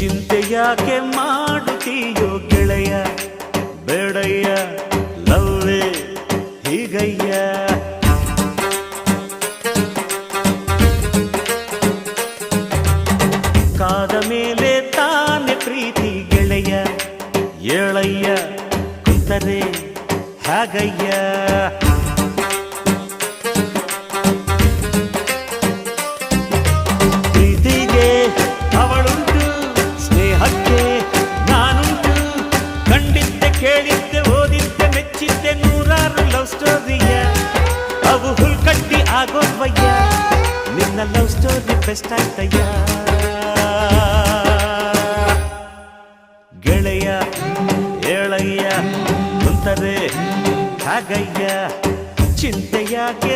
ಚಿಂತೆ ಯಾಕೆ ಮಾಡುತ್ತೀಯೋ ಗೆಳೆಯ, ಬೇಡಯ್ಯ ಲವ್ವೇ ಹೀಗಯ್ಯ. ಕಾದ ಮೇಲೆ ತಾನೆ ಪ್ರೀತಿ ಗೆಳೆಯ, ಏಳಯ್ಯ ಕುಂತರೆ ಹಾಗಯ್ಯ. ಪ್ರೀತಿಗೆ ಅವಳುಂಟು, ಸ್ನೇಹಕ್ಕೆ ನಾನುಂಟು. ಕಂಡಿದ್ದೆ ಕೇಳಿದ್ದೆ ಓದಿದ್ದೆ ಮೆಚ್ಚಿದ್ದೆ ನೂರಾರು ಲವ್ ಸ್ಟೋರಿಯ, ಅವು ಹುಲ್ಕಟ್ಟಿ ಆಗೋದ್ವಯ್ಯ. ನಿನ್ನ ಲವ್ ಸ್ಟೋರಿ ಬೆಸ್ಟ್ ಆಯ್ತಯ್ಯ. ಗೆಳೆಯ ಏಳಯ್ಯ ಕುಂತರೆ ಹಾಗಯ್ಯ, ಚಿಂತೆಯಾಗೆ